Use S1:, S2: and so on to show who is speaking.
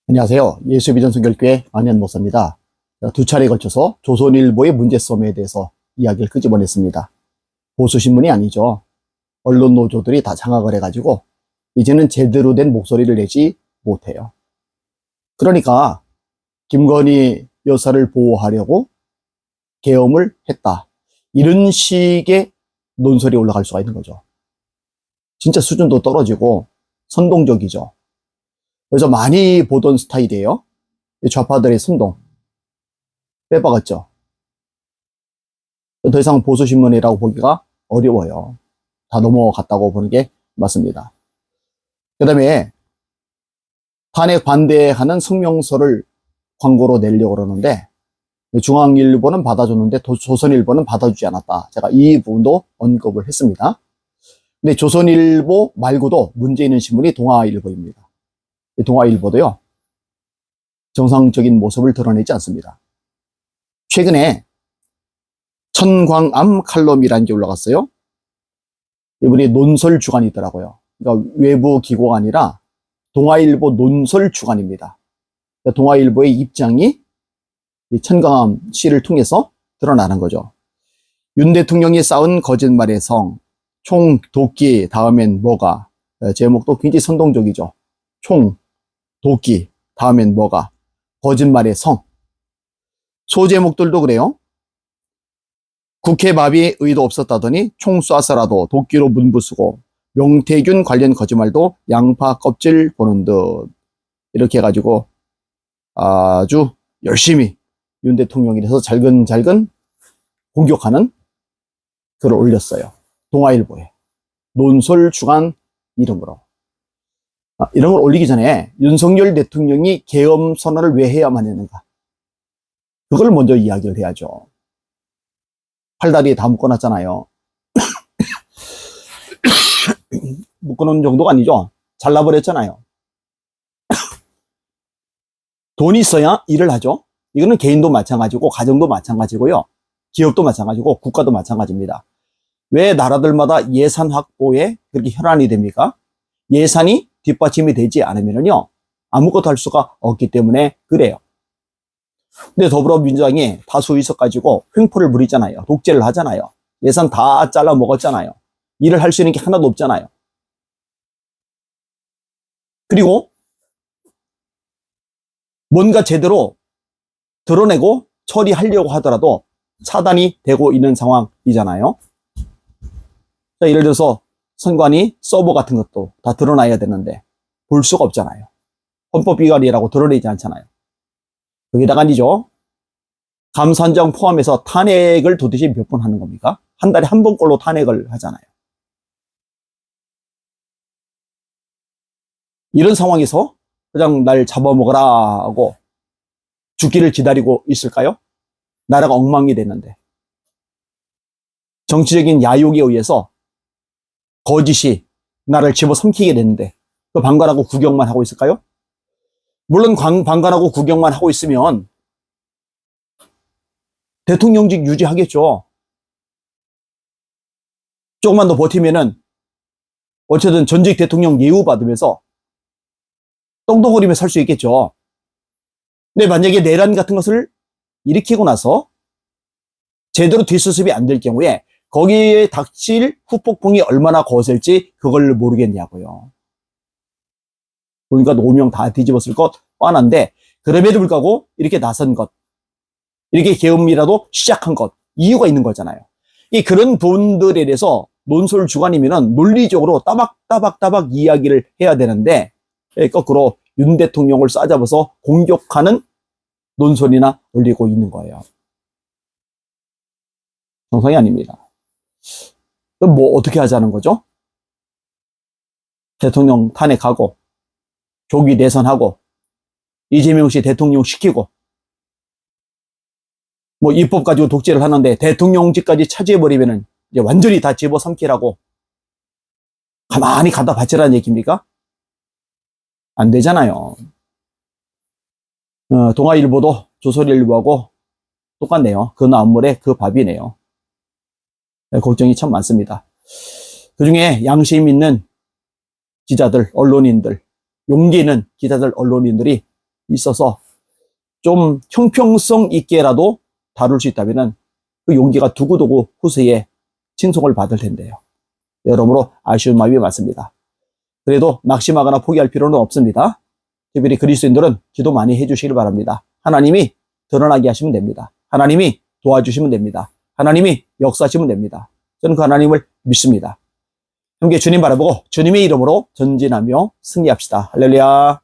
S1: 안녕하세요. 예수비전선교회 안현 목사입니다. 두 차례에 걸쳐서 조선일보의 문제점에 대해서 이야기를 끄집어냈습니다. 보수신문이 아니죠. 언론 노조들이 다 장악을 해가지고 이제는 제대로 된 목소리를 내지 못해요. 그러니까 김건희 여사를 보호하려고 계엄을 했다. 이런 식의 논설이 올라갈 수가 있는 거죠. 진짜 수준도 떨어지고 선동적이죠. 그래서 많이 보던 스타일이에요. 좌파들의 선동. 빼박았죠. 더 이상 보수신문이라고 보기가 어려워요. 다 넘어갔다고 보는 게 맞습니다. 그 다음에 탄핵 반대하는 성명서를 광고로 내려고 그러는데 중앙일보는 받아줬는데 조선일보는 받아주지 않았다. 제가 이 부분도 언급을 했습니다. 근데 조선일보 말고도 문제 있는 신문이 동아일보입니다. 동아일보도요, 정상적인 모습을 드러내지 않습니다. 최근에 천광암 칼럼이라는 게 올라갔어요. 이분이 논설 주간이더라고요. 그러니까 외부 기고가 아니라 동아일보 논설 주간입니다. 그러니까 동아일보의 입장이 천광암 시를 통해서 드러나는 거죠. 윤 대통령이 쌓은 거짓말의 성, 총, 도끼, 다음엔 뭐가. 제목도 굉장히 선동적이죠. 총, 도끼, 다음엔 뭐가. 거짓말의 성. 소제목들도 그래요. 국회 마비 의도 없었다더니 총 쏴서라도 도끼로 문부수고, 명태균 관련 거짓말도 양파 껍질 보는 듯. 이렇게 해가지고 아주 열심히 윤 대통령에 대해서 잘근잘근 공격하는 글을 올렸어요. 동아일보에. 논설 주간 이름으로. 이런 걸 올리기 전에 윤석열 대통령이 계엄 선언을 왜 해야만 했는가? 그걸 먼저 이야기를 해야죠. 팔다리에 다 묶어놨잖아요. 묶어놓은 정도가 아니죠. 잘라버렸잖아요. 돈이 있어야 일을 하죠. 이거는 개인도 마찬가지고 가정도 마찬가지고요. 기업도 마찬가지고 국가도 마찬가지입니다. 왜 나라들마다 예산 확보에 그렇게 혈안이 됩니까? 예산이 뒷받침이 되지 않으면요, 아무것도 할 수가 없기 때문에 그래요. 근데 더불어민주당이 다수 의석 가지고 횡포를 부리잖아요. 독재를 하잖아요. 예산 다 잘라 먹었잖아요. 일을 할 수 있는 게 하나도 없잖아요. 그리고 뭔가 제대로 드러내고 처리하려고 하더라도 차단이 되고 있는 상황이잖아요. 자, 예를 들어서 선관위 서버 같은 것도 다 드러나야 되는데 볼 수가 없잖아요. 헌법 위반이라고 드러내지 않잖아요. 거기다가 아니죠. 감사원장 포함해서 탄핵을 도대체 몇 번 하는 겁니까? 한 달에 한 번꼴로 탄핵을 하잖아요. 이런 상황에서 그냥 날 잡아먹으라 하고 죽기를 기다리고 있을까요? 나라가 엉망이 됐는데. 정치적인 야욕에 의해서 거짓이 나를 집어삼키게 됐는데 그 방관하고 구경만 하고 있을까요? 물론 방관하고 구경만 하고 있으면 대통령직 유지하겠죠. 조금만 더 버티면은 어쨌든 전직 대통령 예우 받으면서 떵떵거리며 살 수 있겠죠. 근데 만약에 내란 같은 것을 일으키고 나서 제대로 뒷수습이 안 될 경우에 거기에 닥칠 후폭풍이 얼마나 거셀지 그걸 모르겠냐고요. 그러니까 노명 다 뒤집었을 것 뻔한데 그럼에도 불구하고 이렇게 나선 것, 이렇게 계엄이라도 시작한 것, 이유가 있는 거잖아요. 그런 분들에 대해서 논설 주간이면은 논리적으로 따박따박 이야기를 해야 되는데 거꾸로 윤 대통령을 싸잡아서 공격하는 논설이나 올리고 있는 거예요. 정상이 아닙니다. 그럼 뭐 어떻게 하자는 거죠? 대통령 탄핵하고 조기 내선하고 이재명 씨 대통령 시키고 뭐 입법 가지고 독재를 하는데 대통령직까지 차지해버리면은 이제 완전히 다 집어삼키라고 가만히 갖다 바치라는 얘기입니까? 안 되잖아요. 동아일보도 조선일보하고 똑같네요. 그 나물에 그 밥이네요. 걱정이 참 많습니다. 그중에 양심 있는 기자들, 언론인들, 용기 있는 기자들, 언론인들이 있어서 좀 형평성 있게라도 다룰 수 있다면은 그 용기가 두고두고 후세에 칭송을 받을 텐데요. 여러모로 아쉬운 마음이 많습니다. 그래도 낙심하거나 포기할 필요는 없습니다. 특별히 그리스도인들은 기도 많이 해주시길 바랍니다. 하나님이 드러나게 하시면 됩니다. 하나님이 도와주시면 됩니다. 하나님이 역사하시면 됩니다. 저는 그 하나님을 믿습니다. 함께 주님 바라보고 주님의 이름으로 전진하며 승리합시다. 할렐루야.